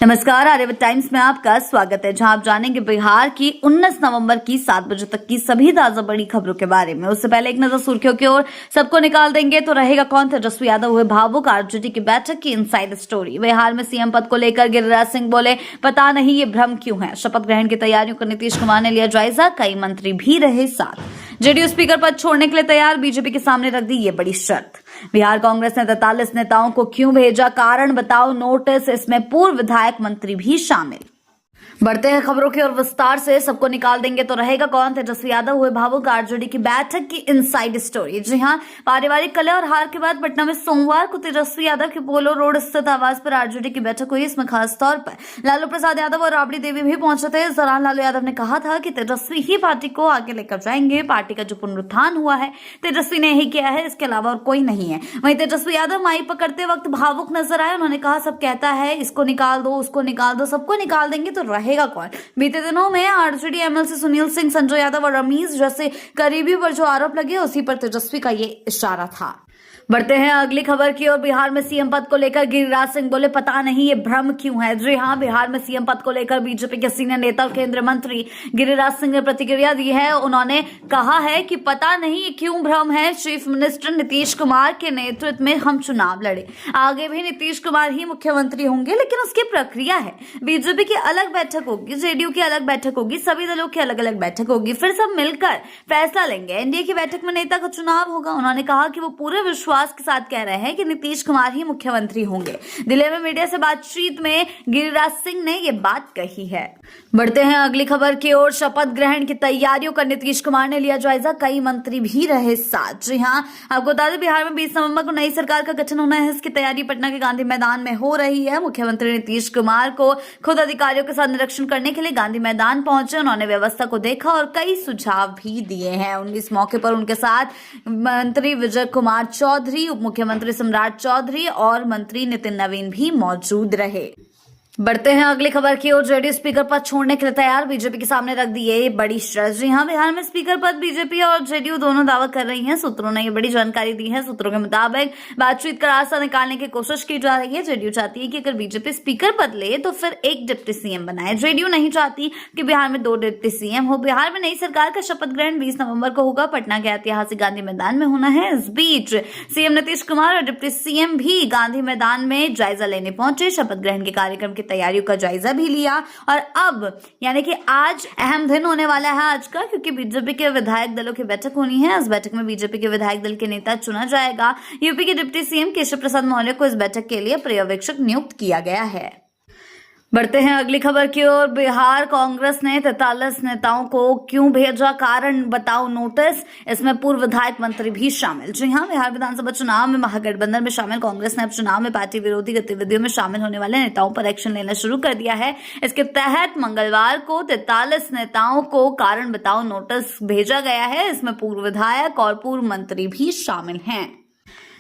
नमस्कार, आर्यवत टाइम्स में आपका स्वागत है, जहां आप जानेंगे बिहार की 19 नवंबर की 7 बजे तक की सभी ताजा बड़ी खबरों के बारे में। उससे पहले एक नजर सुर्खियों की ओर। सबको निकाल देंगे तो रहेगा कौन? तेजस्वी यादव हुए भावुक, आरजेडी की बैठक की इनसाइड स्टोरी। बिहार में सीएम पद को लेकर गिरिराज सिंह बोले, पता नहीं ये भ्रम क्यों है। शपथ ग्रहण की तैयारियों का नीतीश कुमार ने लिया जायजा, कई मंत्री भी रहे साथ। जेडीयू स्पीकर पद छोड़ने के लिए तैयार, बीजेपी के सामने रख दी ये बड़ी शर्त। बिहार कांग्रेस ने 43 नेताओं को क्यों भेजा, कारण बताओ नोटिस, इसमें पूर्व विधायक मंत्री भी शामिल। बढ़ते हैं खबरों की ओर विस्तार से। सबको निकाल देंगे तो रहेगा कौन? तेजस्वी यादव हुए भावुक, आरजेडी की बैठक की इनसाइड स्टोरी। जी हां, पारिवारिक कलह और हार के बाद पटना में सोमवार को तेजस्वी यादव के पोलो रोड स्थित आवास पर आरजेडी की बैठक हुई। इसमें खास तौर पर लालू प्रसाद यादव और राबड़ी देवी भी पहुंचे थे। इस दौरान लालू यादव ने कहा था कि तेजस्वी ही पार्टी को आगे लेकर जाएंगे। पार्टी का जो पुनरुत्थान हुआ है तेजस्वी ने ही किया है, इसके अलावा और कोई नहीं है। वहीं तेजस्वी यादव माई पकड़ते वक्त भावुक नजर आए। उन्होंने कहा, सब कहता है इसको निकाल दो, उसको निकाल दो, सबको निकाल देंगे तो रहेगा कौन? बीते दिनों में आरजेडी एमएलसी सुनील सिंह, संजय यादव और रमीज जैसे करीबी पर जो आरोप लगे, उसी पर तेजस्वी का ये इशारा था। बढ़ते हैं अगली खबर की ओर। बिहार में सीएम पद को लेकर गिरिराज सिंह बोले, पता नहीं ये भ्रम क्यों है। जी हां, बिहार में सीएम पद को लेकर बीजेपी के सीनियर नेता और केंद्रीय मंत्री गिरिराज सिंह ने प्रतिक्रिया दी है। उन्होंने कहा है कि पता नहीं ये क्यों भ्रम है। चीफ मिनिस्टर नीतीश कुमार के नेतृत्व में हम चुनाव लड़े, आगे भी नीतीश कुमार ही मुख्यमंत्री होंगे, लेकिन उसकी प्रक्रिया है। बीजेपी की अलग बैठक होगी, जेडीयू की अलग बैठक होगी, सभी दलों की अलग अलग बैठक होगी, फिर सब मिलकर फैसला लेंगे। एनडीए की बैठक में नेता का चुनाव होगा। उन्होंने कहा कि वो पूरे विश्वास के साथ कह रहे हैं कि नीतीश कुमार ही मुख्यमंत्री होंगे। दिल्ली में मीडिया से बातचीत में गिरिराज सिंह ने ये बात कही है। बढ़ते हैं अगली खबर की ओर। शपथ ग्रहण की तैयारियों का नीतीश कुमार ने लिया जायजा, कई मंत्री भी रहे साथ। जी हां, आपको बता दें, बिहार में 20 नवंबर को नई सरकार का गठन होना है। इसकी तैयारी पटना के गांधी मैदान में हो रही है। मुख्यमंत्री नीतीश कुमार को खुद अधिकारियों के साथ निरीक्षण करने के लिए गांधी मैदान पहुंचे। उन्होंने व्यवस्था को देखा और कई सुझाव भी दिए हैं। इस मौके पर उनके साथ मंत्री विजय कुमार चौधरी, उप मुख्यमंत्री सम्राट चौधरी और मंत्री नितिन नवीन भी मौजूद रहे। बढ़ते हैं अगली खबर की ओर। जेडीयू स्पीकर पद छोड़ने के लिए तैयार, बीजेपी के सामने रख दी ये बड़ी शर्त। जी हां, बिहार में स्पीकर पद बीजेपी और जेडीयू दोनों दावा कर रही हैं। सूत्रों ने ये बड़ी जानकारी दी है। सूत्रों के मुताबिक बातचीत का रास्ता निकालने की कोशिश की जा रही है। जेडीयू चाहती है कि अगर बीजेपी स्पीकर पद ले तो फिर एक डिप्टी सीएम बनाए। जेडीयू नहीं चाहती कि बिहार में 2 डिप्टी सीएम हो। बिहार में नई सरकार का शपथ ग्रहण 20 नवंबर को होगा, पटना के ऐतिहासिक गांधी मैदान में होना है। इस बीच सीएम नीतीश कुमार और डिप्टी सीएम भी गांधी मैदान में जायजा लेने पहुंचे। शपथ ग्रहण के कार्यक्रम तैयारियों का जायजा भी लिया और अब यानी कि आज अहम दिन होने वाला है आज का, क्योंकि बीजेपी के विधायक दलों की बैठक होनी है। इस बैठक में बीजेपी के विधायक दल के नेता चुना जाएगा। यूपी के डिप्टी सीएम केशव प्रसाद मौर्य को इस बैठक के लिए पर्यवेक्षक नियुक्त किया गया है। बढ़ते हैं अगली खबर की ओर। बिहार कांग्रेस ने 43 नेताओं को क्यों भेजा, कारण बताओ नोटिस, इसमें पूर्व विधायक मंत्री भी शामिल। जी हां, बिहार विधानसभा चुनाव में महागठबंधन में शामिल कांग्रेस ने अब चुनाव में पार्टी विरोधी गतिविधियों में शामिल होने वाले नेताओं पर एक्शन लेना शुरू कर दिया है। इसके तहत मंगलवार को 43 नेताओं को कारण बताओ नोटिस भेजा गया है। इसमें पूर्व विधायक और पूर्व मंत्री भी शामिल हैं।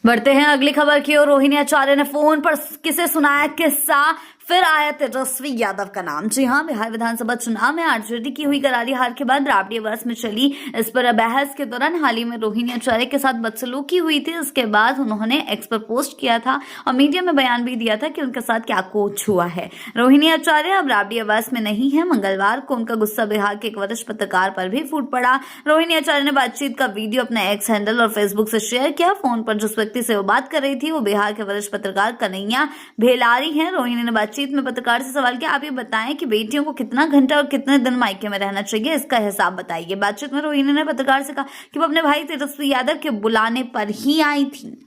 बढ़ते हैं अगली खबर की ओर। रोहिणी आचार्य ने फोन पर किसे सुनाया किस्सा, फिर आया तेजस्वी यादव का नाम। जी हां, बिहार विधानसभा चुनाव में आरजेडी की हुई करारी हार के बाद राबड़ी आवास में चली इस पर बहस के दौरान हाल ही में रोहिणी आचार्य के साथ बदसलूकी हुई थी। इसके बाद उन्होंने एक्स पर पोस्ट किया था और मीडिया में बयान भी दिया था कि उनके साथ क्या कुछ हुआ है। रोहिणी आचार्य अब राबड़ी आवास में नहीं है। मंगलवार को उनका गुस्सा बिहार के एक वरिष्ठ पत्रकार पर भी फूट पड़ा। रोहिणी आचार्य ने बातचीत का वीडियो अपने एक्स हैंडल और फेसबुक से शेयर किया। फोन पर जिस व्यक्ति से वो बात कर रही थी वो बिहार के वरिष्ठ पत्रकार कन्हैया भेलारी हैं। रोहिणी ने बातचीत में पत्रकार से सवाल किया, आप ये बताएं कि बेटियों को कितना घंटा और कितने दिन मायके में रहना चाहिए, इसका हिसाब बताइए। बातचीत में रोहिणी ने पत्रकार से कहा कि वो अपने भाई तेजस्वी यादव के बुलाने पर ही आई थी।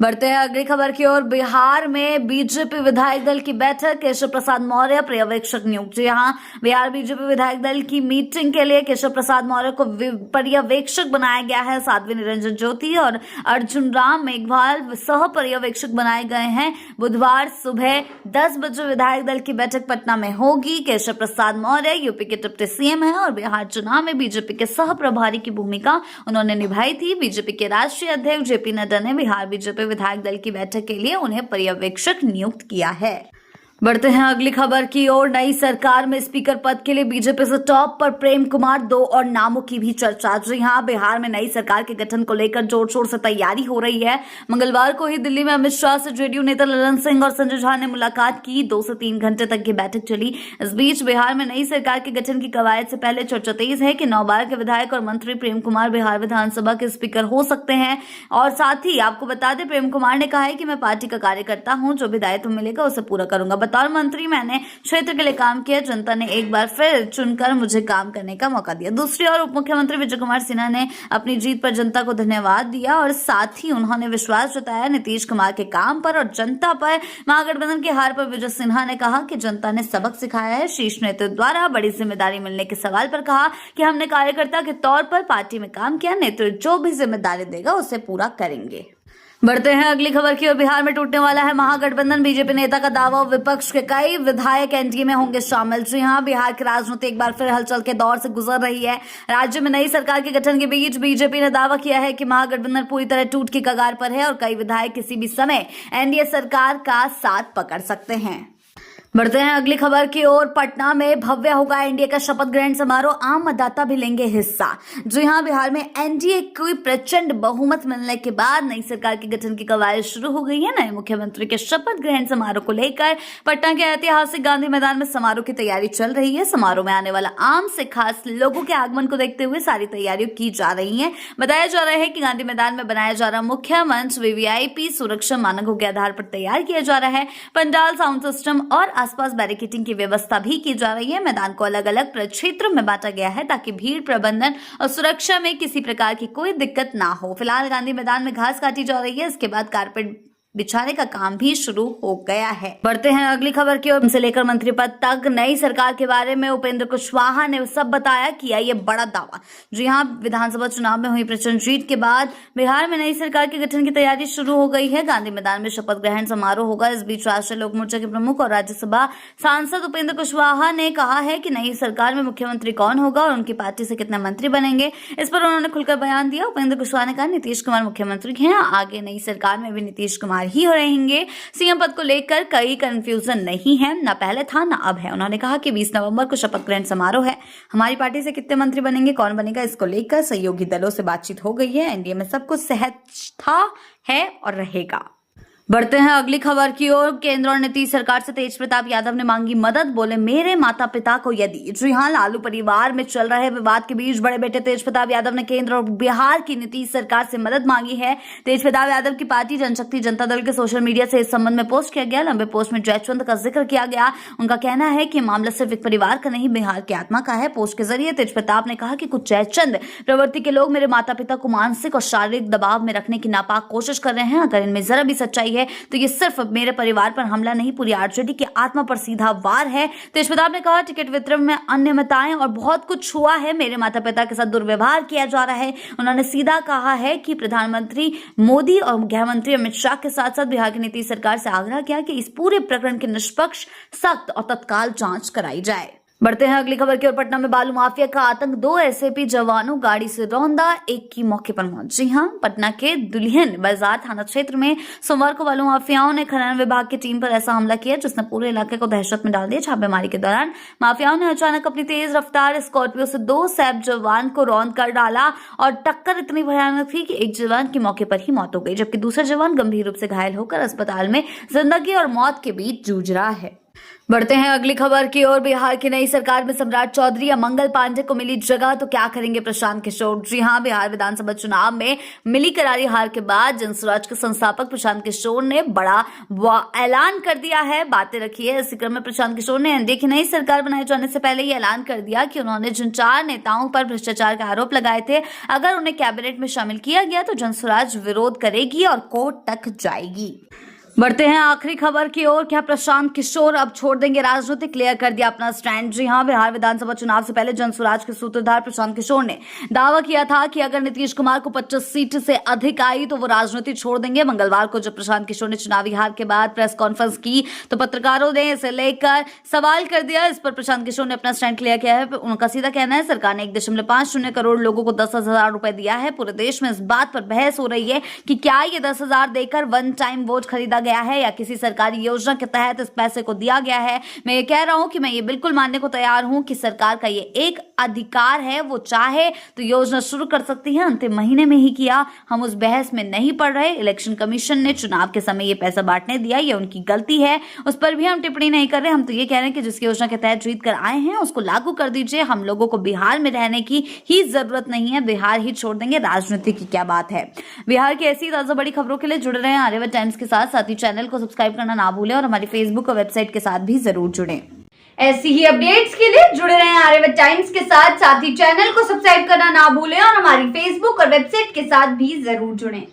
बढ़ते हैं अगली खबर की ओर। बिहार में बीजेपी विधायक दल की बैठक, केशव प्रसाद मौर्य पर्यवेक्षक नियुक्त। जी हां, बिहार बीजेपी विधायक दल की मीटिंग के लिए केशव प्रसाद मौर्य को पर्यवेक्षक बनाया गया है। साध्वी निरंजन ज्योति और अर्जुन राम मेघवाल सह पर्यवेक्षक बनाए गए हैं। बुधवार सुबह 10 बजे विधायक दल की बैठक पटना में होगी। केशव प्रसाद मौर्य यूपी के डिप्टी सीएम है और बिहार चुनाव में बीजेपी के सह प्रभारी की भूमिका उन्होंने निभाई थी। बीजेपी के राष्ट्रीय अध्यक्ष जेपी नड्डा ने बिहार बीजेपी विधायक दल की बैठक के लिए उन्हें पर्यवेक्षक नियुक्त किया है। बढ़ते हैं अगली खबर की ओर। नई सरकार में स्पीकर पद के लिए बीजेपी से टॉप पर प्रेम कुमार, 2 और नामों की भी चर्चा। जी हां, बिहार में नई सरकार के गठन को लेकर जोर शोर से तैयारी हो रही है। मंगलवार को ही दिल्ली में अमित शाह से जेडीयू नेता ललन सिंह और संजय झा ने मुलाकात की। 2 से 3 घंटे तक की बैठक चली। इस बीच बिहार में नई सरकार के गठन की कवायद से पहले चर्चा तेज है कि 9 बार के विधायक और मंत्री प्रेम कुमार बिहार विधानसभा के स्पीकर हो सकते हैं। और साथ ही आपको बता दें, प्रेम कुमार ने कहा है कि मैं पार्टी का कार्यकर्ता हूं, जो भी दायित्व मिलेगा उसे पूरा करूंगा। बतौर मंत्री मैंने क्षेत्र के लिए काम किया, जनता ने एक बार फिर चुनकर मुझे काम करने का मौका दिया। दूसरी ओर उप मुख्यमंत्री विजय कुमार सिन्हा ने अपनी जीत पर जनता को धन्यवाद दिया और साथ ही उन्होंने विश्वास जताया नीतीश कुमार के काम पर और जनता पर। महागठबंधन की हार पर विजय सिन्हा ने कहा कि जनता ने सबक सिखाया है। शीर्ष नेतृत्व द्वारा बड़ी जिम्मेदारी मिलने के सवाल पर कहा कि हमने कार्यकर्ता के तौर पर पार्टी में काम किया, नेतृत्व जो भी जिम्मेदारी देगा उसे पूरा करेंगे। बढ़ते हैं अगली खबर की ओर। बिहार में टूटने वाला है महागठबंधन, बीजेपी नेता का दावा। विपक्ष के कई विधायक एनडीए में होंगे शामिल। जी हां, बिहार की राजनीति एक बार फिर हलचल के दौर से गुजर रही है। राज्य में नई सरकार के गठन के बीच बीजेपी ने दावा किया है कि महागठबंधन पूरी तरह टूट की कगार पर है और कई विधायक किसी भी समय एनडीए सरकार का साथ पकड़ सकते हैं। बढ़ते हैं अगली खबर की ओर। पटना में भव्य होगा एनडीए का शपथ ग्रहण समारोह, आम मतदाता भी लेंगे हिस्सा। जी हां, बिहार में एनडीए को प्रचंड बहुमत मिलने के बाद नई सरकार के गठन की कवायद शुरू हो गई है। नए मुख्यमंत्री के शपथ ग्रहण समारोह को लेकर पटना के ऐतिहासिक गांधी मैदान में समारोह की तैयारी चल रही है। समारोह में आने वाला आम से खास लोगों के आगमन को देखते हुए सारी तैयारियां की जा रही है। बताया जा रहा है कि गांधी मैदान में बनाया जा रहा मुख्य मंच वीवीआईपी सुरक्षा मानकों के आधार पर तैयार किया जा रहा है। पंडाल, साउंड सिस्टम और आसपास बैरिकेडिंग की व्यवस्था भी की जा रही है। मैदान को अलग अलग प्रक्षेत्रों में बांटा गया है ताकि भीड़ प्रबंधन और सुरक्षा में किसी प्रकार की कोई दिक्कत ना हो। फिलहाल गांधी मैदान में घास काटी जा रही है, इसके बाद कारपेट बिछाने का काम भी शुरू हो गया है। बढ़ते हैं अगली खबर की ओर। से लेकर मंत्री पद तक नई सरकार के बारे में उपेंद्र कुशवाहा ने सब बताया, किया ये बड़ा दावा। जी हां, विधानसभा चुनाव में हुई प्रचंड जीत के बाद बिहार में नई सरकार के गठन की तैयारी शुरू हो गई है। गांधी मैदान में शपथ ग्रहण समारोह होगा। इस बीच राष्ट्रीय लोक मोर्चा के प्रमुख और राज्यसभा सांसद उपेंद्र कुशवाहा ने कहा है कि नई सरकार में मुख्यमंत्री कौन होगा और उनकी पार्टी से कितने मंत्री बनेंगे, इस पर उन्होंने खुलकर बयान दिया। उपेंद्र कुशवाहा ने कहा, नीतीश कुमार मुख्यमंत्री हैं, आगे नई सरकार में भी नीतीश कुमार ही हो रहेंगे। सीएम पद को लेकर कई कंफ्यूजन नहीं है, ना पहले था ना अब है। उन्होंने कहा कि 20 नवंबर को शपथ ग्रहण समारोह है। हमारी पार्टी से कितने मंत्री बनेंगे, कौन बनेगा, इसको लेकर सहयोगी दलों से बातचीत हो गई है। एनडीए में सब कुछ सहज था, है और रहेगा। बढ़ते हैं अगली खबर की ओर। केंद्र और नीतीश सरकार से तेज प्रताप यादव ने मांगी मदद, बोले मेरे माता पिता को यदि। जी हां, लालू परिवार में चल रहे विवाद के बीच बड़े बेटे तेज प्रताप यादव ने केंद्र और बिहार की नीतीश सरकार से मदद मांगी है। तेज प्रताप यादव की पार्टी जनशक्ति जनता दल के सोशल मीडिया से इस संबंध में पोस्ट किया गया। लंबे पोस्ट में जयचंद का जिक्र किया गया। उनका कहना है कि मामला सिर्फ एक परिवार का नहीं, बिहार की आत्मा का है। पोस्ट के जरिए तेज प्रताप ने कहा कि कुछ जयचंद प्रवृत्ति के लोग मेरे माता पिता को मानसिक और शारीरिक दबाव में रखने की नापाक कोशिश कर रहे हैं। अगर इनमें जरा भी सच्चाई है तो ये सिर्फ मेरे परिवार पर हमला नहीं, पूरी आरजेडी की आत्मा पर सीधा वार है। तेज प्रताप ने कहा, टिकट वितरण में अनियमितताएं और बहुत कुछ हुआ है, मेरे माता पिता के साथ दुर्व्यवहार किया जा रहा है। उन्होंने सीधा कहा है कि प्रधानमंत्री मोदी और गृह मंत्री अमित शाह के साथ साथ बिहार की नीतीश सरकार से आग्रह किया कि इस पूरे प्रकरण की निष्पक्ष, सख्त और तत्काल जांच कराई जाए। बढ़ते हैं अगली खबर की ओर। पटना में बालू माफिया का आतंक, 2 एसएपी जवानों गाड़ी से रौंदा, एक की मौके पर मौत। जी हां, पटना के दुल्हिन बाजार थाना क्षेत्र में सोमवार को बालू माफियाओं ने खनन विभाग की टीम पर ऐसा हमला किया जिसने पूरे इलाके को दहशत में डाल दिया। छापेमारी के दौरान माफियाओं ने अचानक अपनी तेज रफ्तार स्कॉर्पियो से 2 सैप जवान को रौंद कर डाला और टक्कर इतनी भयानक थी कि एक जवान की मौके पर ही मौत हो गई, जबकि दूसरा जवान गंभीर रूप से घायल होकर अस्पताल में जिंदगी और मौत के बीच जूझ रहा है। बढ़ते हैं अगली खबर की ओर। बिहार की नई सरकार में सम्राट चौधरी या मंगल पांडे को मिली जगह, तो क्या करेंगे प्रशांत किशोर। जी हां, बिहार विधानसभा चुनाव में मिली करारी हार के बाद जनसुराज के संस्थापक प्रशांत किशोर ने बड़ा ऐलान कर दिया है, बातें रखी है। इसी क्रम में प्रशांत किशोर ने एनडीए की नई सरकार बनाए जाने से पहले ये ऐलान कर दिया कि उन्होंने जिन 4 नेताओं पर भ्रष्टाचार के आरोप लगाए थे, अगर उन्हें कैबिनेट में शामिल किया गया तो जनसुराज विरोध करेगी और कोर्ट तक जाएगी। बढ़ते हैं आखिरी खबर की ओर। क्या प्रशांत किशोर अब छोड़ देंगे राजनीति, क्लियर कर दिया अपना स्टैंड। जी हां, बिहार विधानसभा चुनाव से पहले जनसुराज के सूत्रधार प्रशांत किशोर ने दावा किया था कि अगर नीतीश कुमार को 25 सीट से अधिक आई तो वो राजनीति छोड़ देंगे। मंगलवार को जब प्रशांत किशोर ने चुनावी हार के बाद प्रेस कॉन्फ्रेंस की तो पत्रकारों ने इसे लेकर सवाल कर दिया। इस पर प्रशांत किशोर ने अपना स्टैंड क्लियर किया है। उनका सीधा कहना है, सरकार ने 1.50 करोड़ लोगों को 10,000 रुपए दिया है। पूरे देश में इस बात पर बहस हो रही है कि क्या ये 10,000 देकर वन टाइम वोट खरीदा गया है या किसी सरकारी योजना के तहत इस पैसे को दिया गया है। मैं ये कह रहा हूं कि मैं ये बिल्कुल मानने को तैयार हूं कि सरकार का ये एक अधिकार है, वो चाहे तो योजना शुरू कर सकती है। अंतिम महीने में ही किया, हम उस बहस में नहीं पड़ रहे। इलेक्शन कमीशन ने चुनाव के समय ये पैसा बांटने दिया, ये उनकी गलती है, उस पर भी हम टिप्पणी नहीं कर रहे। हम तो ये कह रहे हैं कि जिस योजना के तहत जीत कर आए हैं उसको लागू कर दीजिए। हम लोगों को बिहार में रहने की ही जरूरत नहीं है, बिहार ही छोड़ देंगे, राजनीति की क्या बात है। बिहार की ऐसी ताजा बड़ी खबरों के लिए जुड़े रहे आर्यव्रत टाइम्स के साथ ही चैनल को सब्सक्राइब करना ना भूलें और हमारी फेसबुक और वेबसाइट के साथ भी जरूर जुड़ें। ऐसी ही अपडेट्स के लिए जुड़े रहें आर्यव्रत टाइम्स के साथ ही चैनल को सब्सक्राइब करना ना भूलें और हमारी फेसबुक और वेबसाइट के साथ भी जरूर जुड़ें।